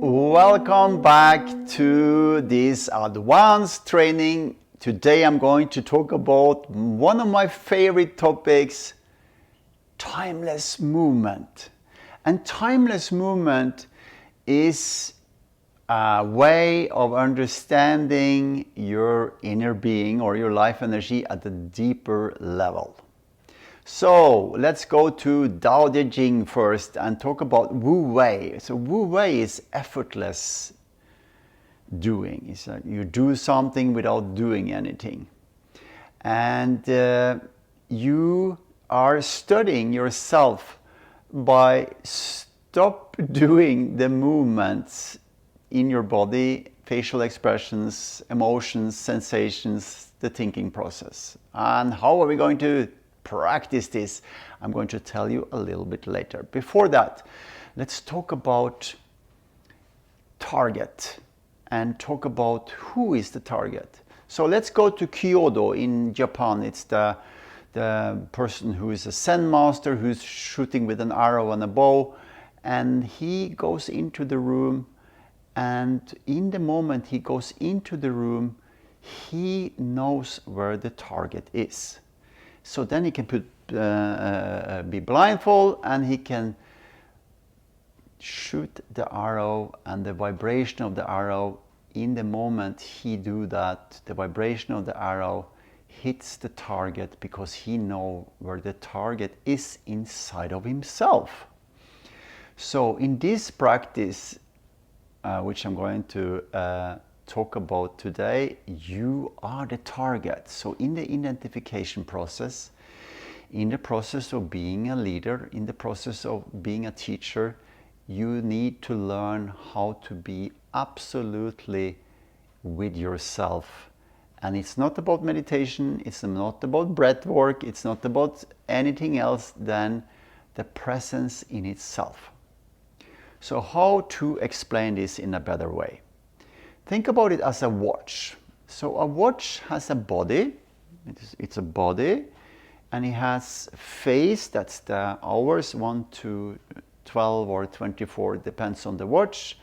Welcome back to this advanced training. Today I'm going to talk about one of my favorite topics, timeless movement. And timeless movement is a way of understanding your inner being or your life energy at a deeper level. So let's go to Tao Te Ching first and talk about Wu Wei. So Wu Wei is effortless doing. It's like you do something without doing anything. And you are studying yourself by stop doing the movements in your body, facial expressions, emotions, sensations, the thinking process. And how are we going to practice this? I'm going to tell you a little bit later. Before that, let's talk about target and talk about who is the target. So let's go to Kyoto in Japan. It's the person who is a Zen master who's shooting with an arrow and a bow, and he goes into the room, and in the moment he goes into the room, he knows where the target is. So then he can be blindfold and he can shoot the arrow, and the vibration of the arrow, in the moment he do that, the vibration of the arrow hits the target because he knows where the target is inside of himself. So in this practice, which I'm going to talk about today, you are the target. So in the identification process, in the process of being a leader, in the process of being a teacher, you need to learn how to be absolutely with yourself. And it's not about meditation, it's not about breath work, it's not about anything else than the presence in itself. So how to explain this in a better way? Think about it as a watch. So a watch has a body, it's a body, and it has face, that's the hours, 1 to 12 or 24, depends on the watch.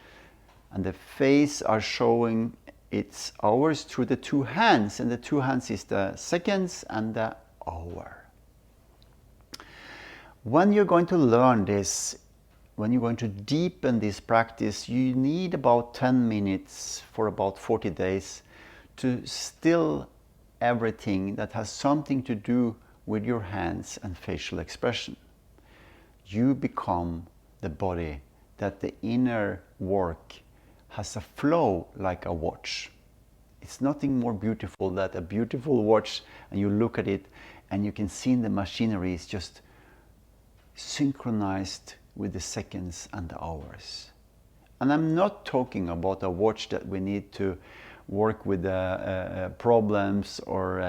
And the face are showing its hours through the two hands, and the two hands is the seconds and the hour. When you're going to learn this, when you're going to deepen this practice, you need about 10 minutes for about 40 days to still everything that has something to do with your hands and facial expression. You become the body that the inner work has a flow like a watch. It's nothing more beautiful than a beautiful watch, and you look at it and you can see the machinery is just synchronized with the seconds and the hours. And I'm not talking about a watch that we need to work with problems or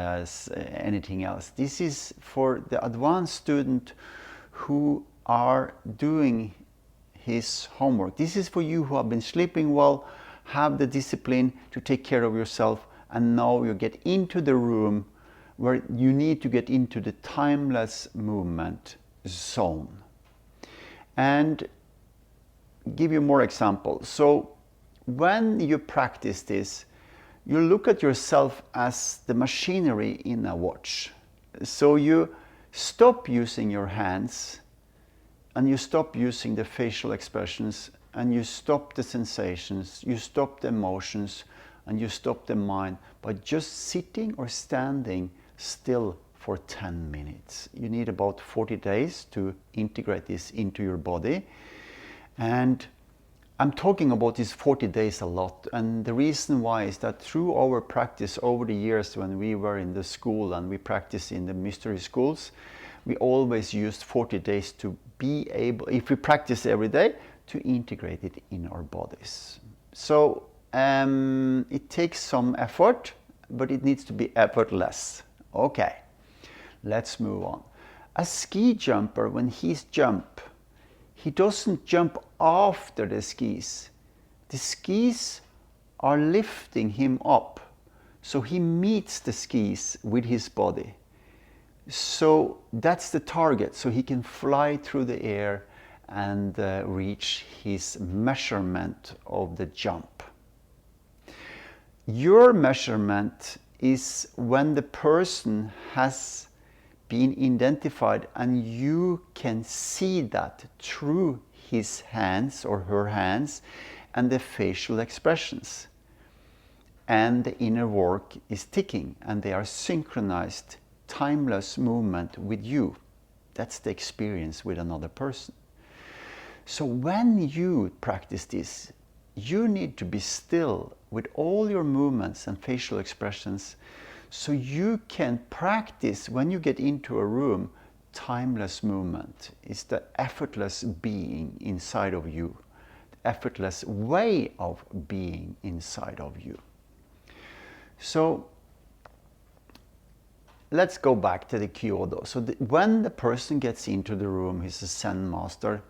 anything else. This is for the advanced student who are doing his homework. This is for you who have been sleeping well, have the discipline to take care of yourself, and now you get into the room where you need to get into the timeless movement zone. And give you more examples. So when you practice this, you look at yourself as the machinery in a watch. So you stop using your hands, and you stop using the facial expressions, and you stop the sensations, you stop the emotions, and you stop the mind by just sitting or standing still for 10 minutes. You need about 40 days to integrate this into your body. And I'm talking about these 40 days a lot. And the reason why is that through our practice over the years, when we were in the school and we practiced in the mystery schools, we always used 40 days to be able, if we practice every day, to integrate it in our bodies. So it takes some effort, but it needs to be effortless. Okay. Let's move on. A ski jumper, when he's jump, he doesn't jump after the skis. The skis are lifting him up. So he meets the skis with his body. So that's the target. So he can fly through the air and reach his measurement of the jump. Your measurement is when the person has been identified and you can see that through his hands or her hands and the facial expressions. And the inner work is ticking and they are synchronized, timeless movement with you. That's the experience with another person. So when you practice this, you need to be still with all your movements and facial expressions so you can practice when you get into a room. Timeless movement is the effortless being inside of you, the effortless way of being inside of you. So let's go back to the Kyoto. So when the person gets into the room, he's a Zen master,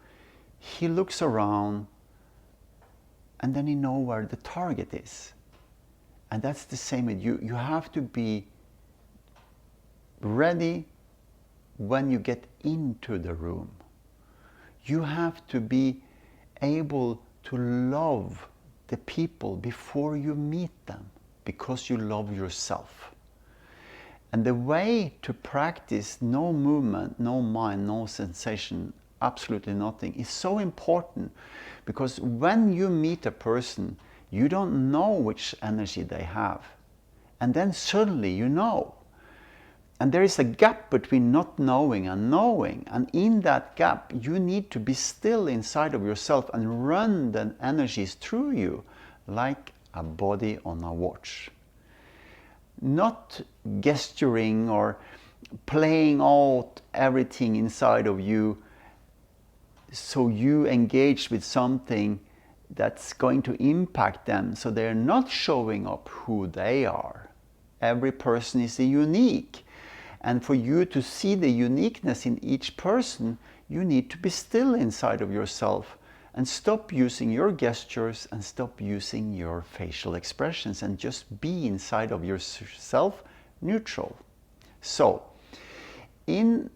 he looks around and then he knows where the target is. And that's the same with you. You have to be ready when you get into the room. You have to be able to love the people before you meet them, because you love yourself. And the way to practice no movement, no mind, no sensation, absolutely nothing is so important, because when you meet a person, you don't know which energy they have. And then suddenly you know. And there is a gap between not knowing and knowing. And in that gap, you need to be still inside of yourself and run the energies through you like a body on a watch. Not gesturing or playing out everything inside of you so you engage with something that's going to impact them, so they're not showing up who they are. Every person is unique. And for you to see the uniqueness in each person, you need to be still inside of yourself and stop using your gestures and stop using your facial expressions and just be inside of yourself, neutral. So, in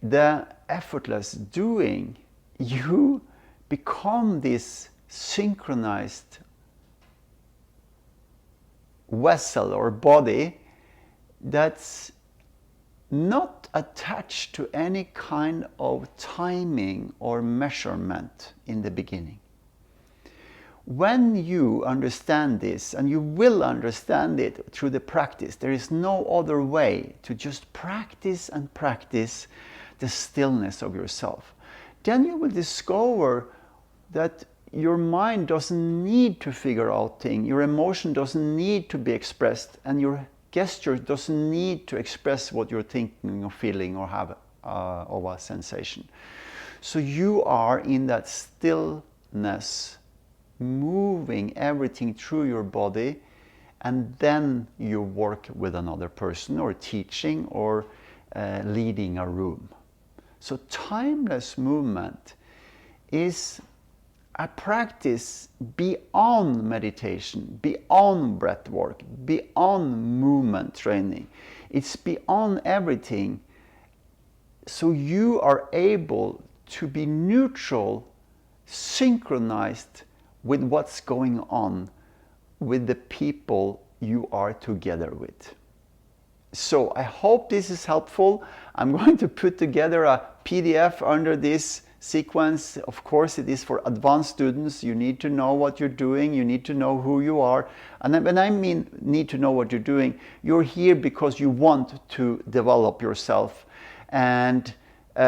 the effortless doing, you become this synchronized vessel or body that's not attached to any kind of timing or measurement in the beginning. When you understand this, and you will understand it through the practice, there is no other way to just practice and practice the stillness of yourself. Then you will discover that your mind doesn't need to figure out things, your emotion doesn't need to be expressed, and your gesture doesn't need to express what you're thinking or feeling or have of a sensation. So you are in that stillness, moving everything through your body, and then you work with another person or teaching or leading a room. So timeless movement is a practice beyond meditation, beyond breath work, beyond movement training. It's beyond everything. So you are able to be neutral, synchronized with what's going on with the people you are together with. So I hope this is helpful. I'm going to put together a PDF under this sequence. Of course, it is for advanced students. You need to know what you're doing. You need to know who you are. And when I mean need to know what you're doing, you're here because you want to develop yourself. And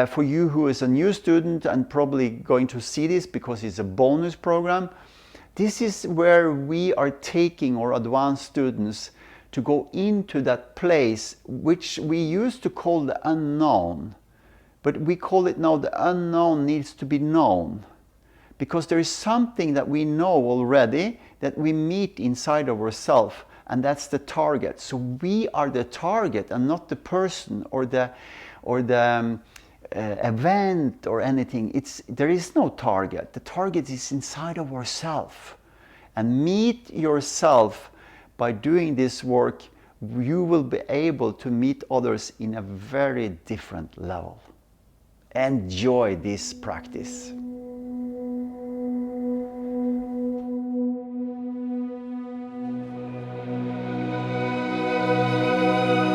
for you who is a new student and probably going to see this because it's a bonus program, this is where we are taking our advanced students to go into that place which we used to call the unknown. But we call it now the unknown needs to be known. Because there is something that we know already that we meet inside of ourselves, and that's the target. So we are the target and not the person or the event or anything. There is no target. The target is inside of ourselves. And meet yourself by doing this work. You will be able to meet others in a very different level. Enjoy this practice.